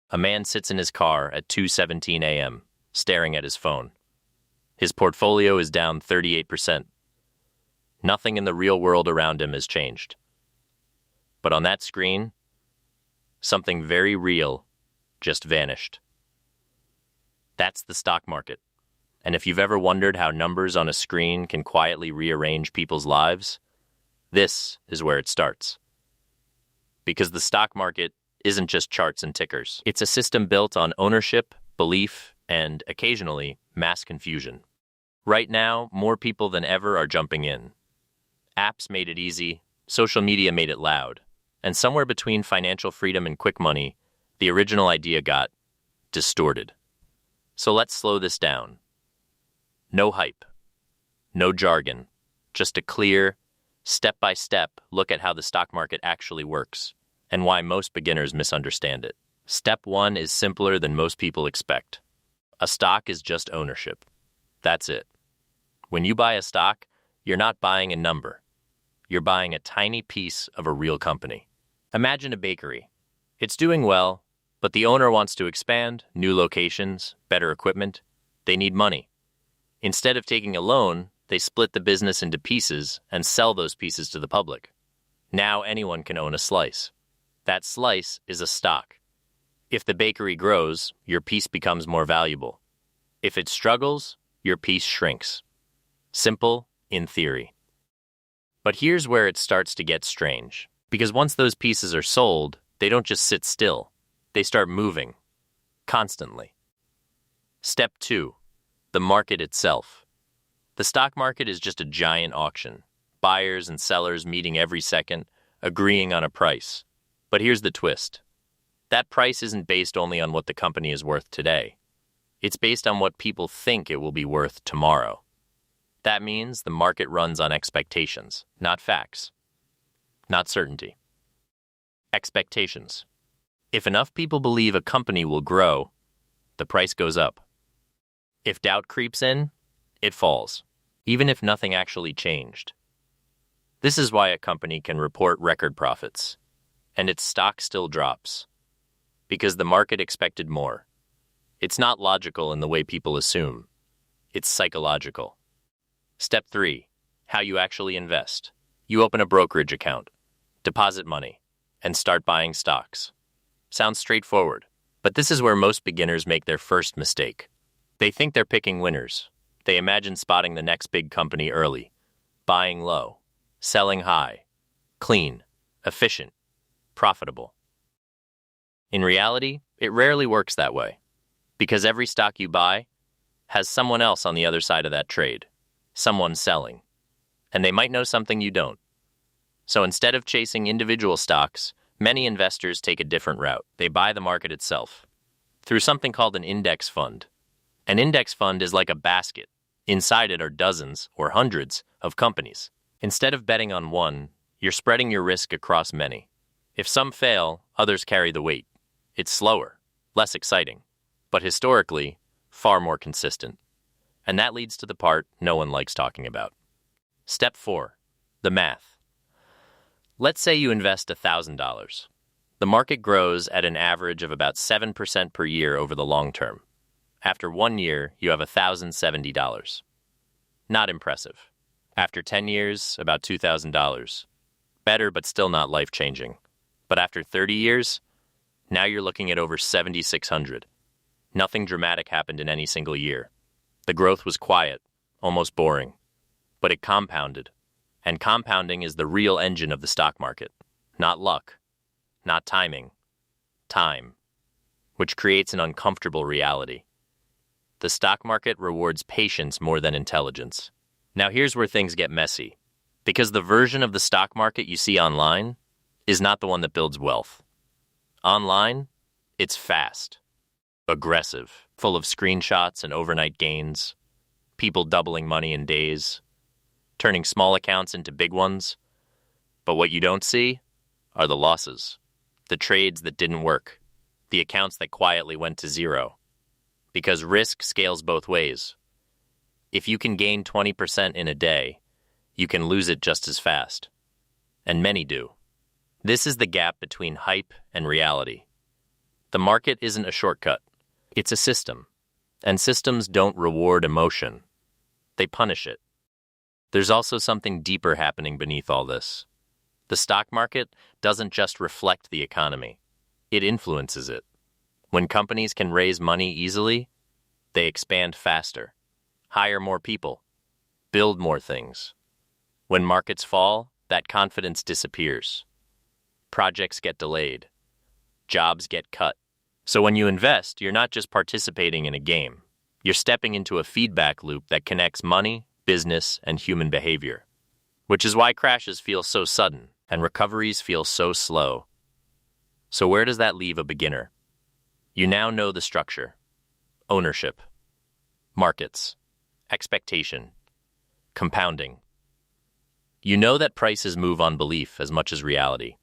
A man sits in his car at 2:17 a.m., staring at his phone. His portfolio is down 38%. Nothing in the real world around him has changed. But on that screen, something very real just vanished. That's the stock market. And if you've ever wondered how numbers on a screen can quietly rearrange people's lives, this is where it starts. Because the stock market isn't just charts and tickers. It's a system built on ownership, belief, and occasionally mass confusion. Right now, more people than ever are jumping in. Apps made it easy, social media made it loud, and somewhere between financial freedom and quick money, the original idea got distorted. So let's slow this down. No hype, no jargon, just a clear, step-by-step look at how the stock market actually works and why most beginners misunderstand it. Step 1 is simpler than most people expect. A stock is just ownership. That's it. When you buy a stock, you're not buying a number. You're buying a tiny piece of a real company. Imagine a bakery. It's doing well, but the owner wants to expand, new locations, better equipment. They need money. Instead of taking a loan, they split the business into pieces and sell those pieces to the public. Now anyone can own a slice. That slice is a stock. If the bakery grows, your piece becomes more valuable. If it struggles, your piece shrinks. Simple in theory. But here's where it starts to get strange. Because once those pieces are sold, they don't just sit still. They start moving. Constantly. Step 2. The market itself. The stock market is just a giant auction. Buyers and sellers meeting every second, agreeing on a price. But here's the twist. That price isn't based only on what the company is worth today. It's based on what people think it will be worth tomorrow. That means the market runs on expectations, not facts, not certainty. Expectations. If enough people believe a company will grow, the price goes up. If doubt creeps in, it falls, even if nothing actually changed. This is why a company can report record profits, and its stock still drops, because the market expected more. It's not logical in the way people assume. It's psychological. Step 3. How you actually invest. You open a brokerage account, deposit money, and start buying stocks. Sounds straightforward, but this is where most beginners make their first mistake. They think they're picking winners. They imagine spotting the next big company early, buying low, selling high, clean, efficient, profitable. In reality, it rarely works that way, because every stock you buy has someone else on the other side of that trade, someone selling, and they might know something you don't. So instead of chasing individual stocks, many investors take a different route. They buy the market itself through something called an index fund. An index fund is like a basket. Inside it are dozens or hundreds of companies. Instead of betting on one, you're spreading your risk across many. If some fail, others carry the weight. It's slower, less exciting, but historically, far more consistent. And that leads to the part no one likes talking about. Step 4. The math. Let's say you invest $1,000. The market grows at an average of about 7% per year over the long term. After 1 year, you have $1,070. Not impressive. After 10 years, about $2,000. Better, but still not life-changing. But after 30 years, now you're looking at over $7,600. Nothing dramatic happened in any single year. The growth was quiet, almost boring. But it compounded. And compounding is the real engine of the stock market. Not luck. Not timing. Time. Which creates an uncomfortable reality. The stock market rewards patience more than intelligence. Now here's where things get messy. Because the version of the stock market you see online is not the one that builds wealth. Online, it's fast, aggressive, full of screenshots and overnight gains, people doubling money in days, turning small accounts into big ones. But what you don't see are the losses, the trades that didn't work, the accounts that quietly went to zero. Because risk scales both ways. If you can gain 20% in a day, you can lose it just as fast. And many do. This is the gap between hype and reality. The market isn't a shortcut. It's a system. And systems don't reward emotion. They punish it. There's also something deeper happening beneath all this. The stock market doesn't just reflect the economy. It influences it. When companies can raise money easily, they expand faster, hire more people, build more things. When markets fall, that confidence disappears. Projects get delayed. Jobs get cut. So when you invest, you're not just participating in a game. You're stepping into a feedback loop that connects money, business, and human behavior. Which is why crashes feel so sudden and recoveries feel so slow. So where does that leave a beginner? You now know the structure. Ownership. Markets. Expectation. Compounding. You know that prices move on belief as much as reality.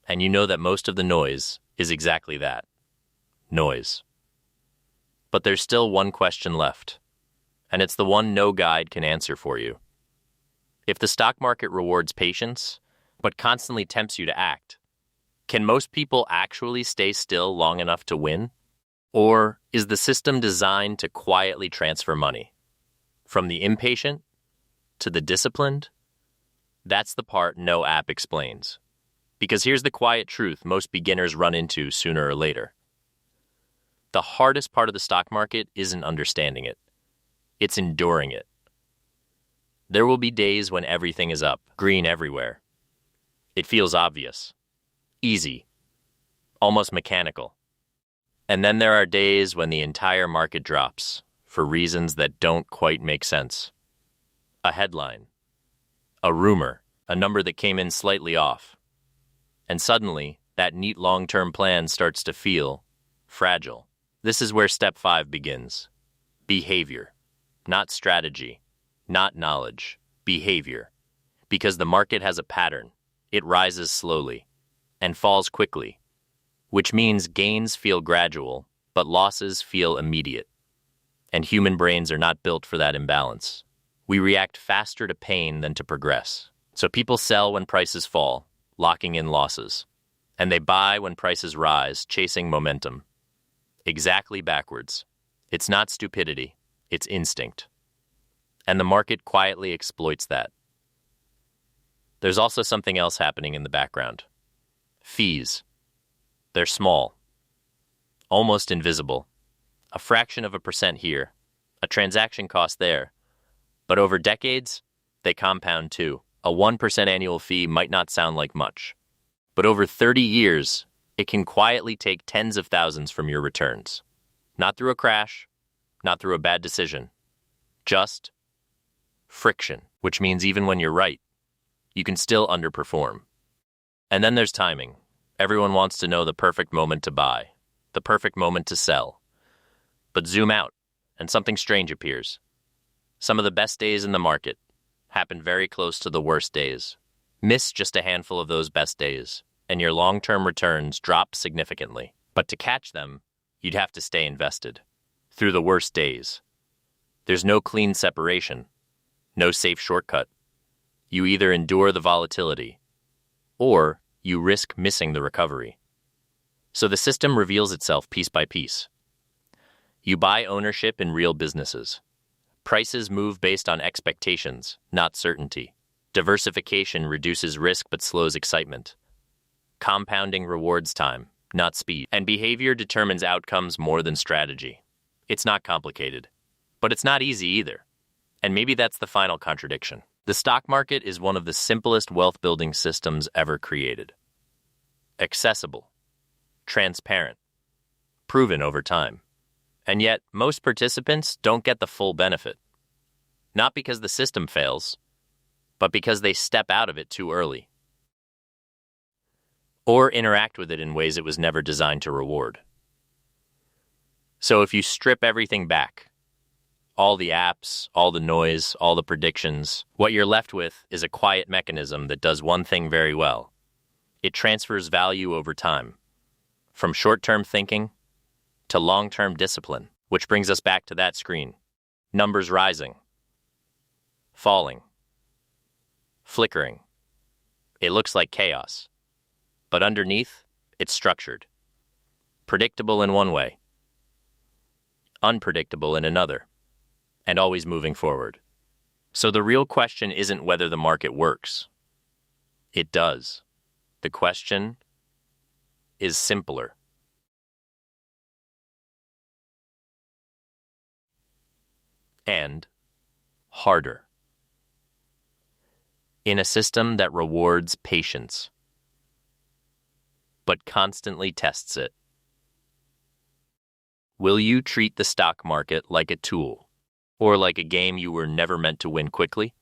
And you know that most of the noise is exactly that. Noise. But there's still one question left, and it's the one no guide can answer for you. If the stock market rewards patience, but constantly tempts you to act, can most people actually stay still long enough to win? Or is the system designed to quietly transfer money? From the impatient to the disciplined? That's the part no app explains. Because here's the quiet truth most beginners run into sooner or later. The hardest part of the stock market isn't understanding it. It's enduring it. There will be days when everything is up, green everywhere. It feels obvious, easy, almost mechanical. And then there are days when the entire market drops for reasons that don't quite make sense. A headline, a rumor, a number that came in slightly off. And suddenly, that neat long-term plan starts to feel fragile. This is where step 5 begins. Behavior. Not strategy. Not knowledge. Behavior. Because the market has a pattern. It rises slowly and falls quickly, which means gains feel gradual, but losses feel immediate. And human brains are not built for that imbalance. We react faster to pain than to progress. So people sell when prices fall, locking in losses. And they buy when prices rise, chasing momentum. Exactly backwards. It's not stupidity, it's instinct. And the market quietly exploits that. There's also something else happening in the background. Fees. They're small, almost invisible. A fraction of a percent here, a transaction cost there. But over decades, they compound too. A 1% annual fee might not sound like much. But over 30 years, it can quietly take tens of thousands from your returns. Not through a crash, not through a bad decision. Just friction, which means even when you're right, you can still underperform. And then there's timing. Everyone wants to know the perfect moment to buy, the perfect moment to sell. But zoom out, and something strange appears. Some of the best days in the market happen very close to the worst days. Miss just a handful of those best days, and your long-term returns drop significantly. But to catch them, you'd have to stay invested. Through the worst days. There's no clean separation, no safe shortcut. You either endure the volatility, or you risk missing the recovery. So the system reveals itself piece by piece. You buy ownership in real businesses. Prices move based on expectations, not certainty. Diversification reduces risk but slows excitement. Compounding rewards time, not speed. And behavior determines outcomes more than strategy. It's not complicated, but it's not easy either. And maybe that's the final contradiction. The stock market is one of the simplest wealth-building systems ever created. Accessible, transparent, proven over time. And yet, most participants don't get the full benefit. Not because the system fails, but because they step out of it too early. Or interact with it in ways it was never designed to reward. So if you strip everything back, all the apps, all the noise, all the predictions, what you're left with is a quiet mechanism that does one thing very well. It transfers value over time, from short-term thinking to long-term discipline, which brings us back to that screen. Numbers rising, falling, flickering. It looks like chaos, but underneath, it's structured. Predictable in one way, unpredictable in another, and always moving forward. So the real question isn't whether the market works. It does. The question is simpler. And harder. In a system that rewards patience, but constantly tests it. Will you treat the stock market like a tool, or like a game you were never meant to win quickly?